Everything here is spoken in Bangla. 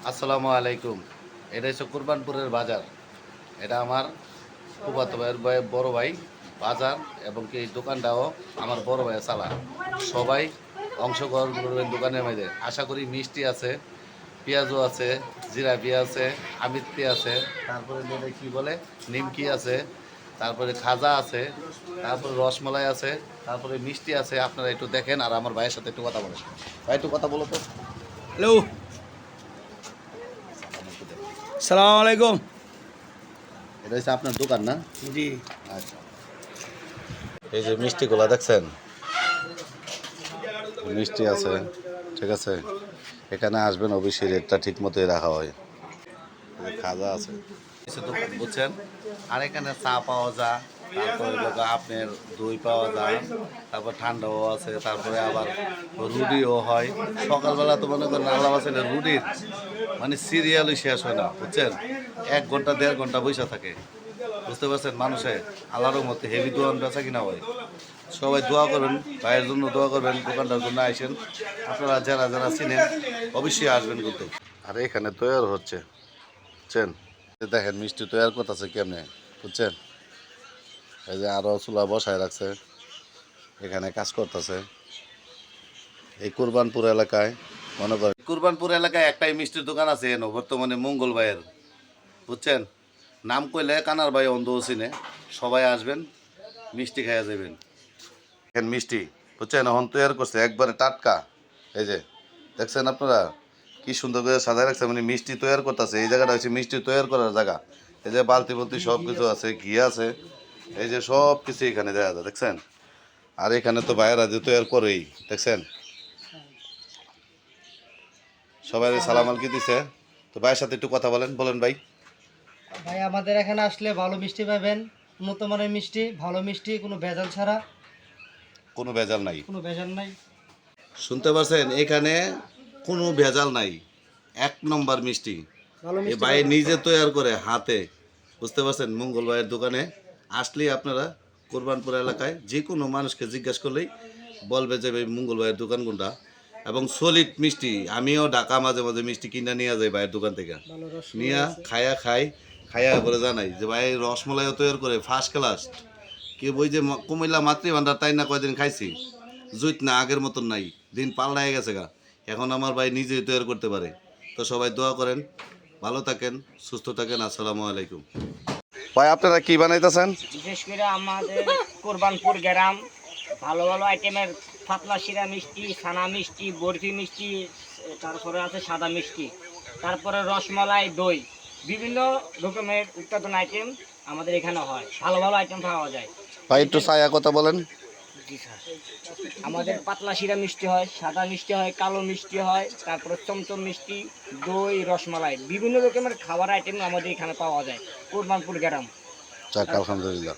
আসসালামু আলাইকুম। এটা হচ্ছে কুরবানপুরের বাজার। এটা আমার ফুফাতো ভাইয়ের বড় ভাই বাজার, এবং কি এই দোকানটাও আমার বড় ভাইয়ের চালায়। সবাই অংশগ্রহণ করবেন দোকানের মধ্যে। আশা করি মিষ্টি আছে, পেঁয়াজও আছে, জিলাপি আছে, আমিত্তি আছে, তারপরে যেটা কি বলে নিমকি আছে, তারপরে খাজা আছে, তারপরে রসমালাই আছে, তারপরে মিষ্টি আছে। আপনারা একটু দেখেন আর আমার ভাইয়ের সাথে একটু কথা বলেন। ভাই একটু কথা বলো তো। হ্যালো, সালাম আলাইকুম। এটা হচ্ছে আপনার দোকান না? জি। আচ্ছা, এই যে মিষ্টিগুলা দেখছেন, মিষ্টি আছে, ঠিক আছে। এখানে আসবেন, অবশ্যই রেটটা ঠিক মতোই রাখা হয়। এই যে খাজা আছে, কিছু দোকান বুঝছেন। আর এখানে চা পাওয়া যায়, তারপরে আপনার দই পাওয়া যায়, তারপর ঠান্ডাও আছে, তারপরে আবার রুটিও হয়। সকালবেলা তো মনে করেন আল্লাহ আছে রুটির মানে সিরিয়ালই শেষ হয় না, বুঝছেন। 1 ঘন্টা 1.5 ঘন্টা বৈশা থাকে, বুঝতে পারছেন। মানুষে আল্লাহর মধ্যে হেভি দোয়ান বেচা কিনা হয়। সবাই দোয়া করবেন, ভাইয়ের জন্য দোয়া করবেন, দোকানটার জন্য আইসেন। আপনারা যারা যারা চিনেন অবশ্যই আসবেন কিন্তু। আর এখানে তৈরি হচ্ছে, বুঝছেন। দেখেন মিষ্টি তৈরি করতেছে কেমনে, বুঝছেন। এই যে আরো চুলা বসায় রাখছে, এখানে কাজ করতেছে। এই কুরবানপুর এলাকায় মনে করেন, কুরবানপুর এলাকায় একটাই মিষ্টির দোকান আছে এনো বর্তমানে, মঙ্গল ভাইয়ের, বুঝছেন। নাম কইলে কানার ভাই অন্ধ চিনে। সবাই আসবেন, মিষ্টি খাইয়া যাবেন। দেখেন মিষ্টি, বুঝছেন, এখন তৈরি করছে একবারে টাটকা। এই যে দেখছেন আপনারা কি সুন্দর করে সাজায় রাখছে, মানে মিষ্টি তৈরি করতেছে। এই জায়গাটা হচ্ছে মিষ্টি তৈরি করার জায়গা। এই যে বালতি বলতি সব কিছু আছে, ঘি আছে, এই যে সব কিছু এখানে দেখা যায়, দেখছেন। আর এখানে তো ভাইয়েরা যে তৈরি করেই, দেখছেন। সবাই সালাম আলকি দিছে। তো ভাইয়ের সাথে একটু কথা বলেন, বলেন ভাই। ভাই আমাদের এখানে আসলে ভালো মিষ্টি পাবেন, উন্নত মানের মিষ্টি, ভালো মিষ্টি, কোনো ভেজাল ছাড়া, কোনো ভেজাল নাই, কোনো ভেজাল নাই। শুনতে পারছেন, এখানে কোনো ভেজাল নাই, 1 নম্বর মিষ্টি। ভালো এ মিষ্টি ভাই পাবেন। নিজে তৈরি করে হাতে, বুঝতে পারছেন। মঙ্গল ভাইয়ের দোকানে আসলেই আপনারা কোরবানপুর এলাকায় যে কোনো মানুষকে জিজ্ঞাসা করলেই বলবে যে ভাই মঙ্গল ভাইয়ের দোকান কোনটা। এবং সলিড মিষ্টি, আমিও ঢাকা মাঝে মাঝে মিষ্টি কিনে নিয়ে যাই ভাইয়ের দোকান থেকে, ভালো রসমালাই নিয়ে আছে। খাইয়া করে জানাই যে ভাই রসমালাইও তৈরি করে ফার্স্ট ক্লাস। কি ওই যে কুমিল্লা মাতৃভান্ডার তাই না, কয়দিন খাইছি, জুইত না, আগের মতন নাই, দিন পাল্টায় গেছে গা। এখন আমার ভাই নিজেই তৈরি করতে পারে। তো সবাই দোয়া করেন, ভালো থাকেন, সুস্থ থাকেন। আসসালামু আলাইকুম। ভাই আপনারা কি বানাইতেছেন? বিশেষ করে আমাদের কোরবানপুর গ্রাম ভালো ভালো আইটেমের পাতলা শিরা মিষ্টি, ছানা মিষ্টি, বরফি মিষ্টি, তারপরে আছে সাদা মিষ্টি, তারপরে রসমালাই, দই, বিভিন্ন রকমের উৎপাদন আইটেম আমাদের এখানে হয়। ভালো ভালো আইটেম পাওয়া যায়। ভাই একটু ছায়া কথা বলেন। জি স্যার। আমাদের পাতলা শিরা মিষ্টি হয়, সাদা মিষ্টি হয়, কালো মিষ্টি হয়, তারপরে চমচম মিষ্টি, দই, রসমালাই, বিভিন্ন রকমের খাবার আইটেম আমাদের এখানে পাওয়া যায় কোরবানপুর গ্রাম। যাক আলহামদুলিল্লাহ।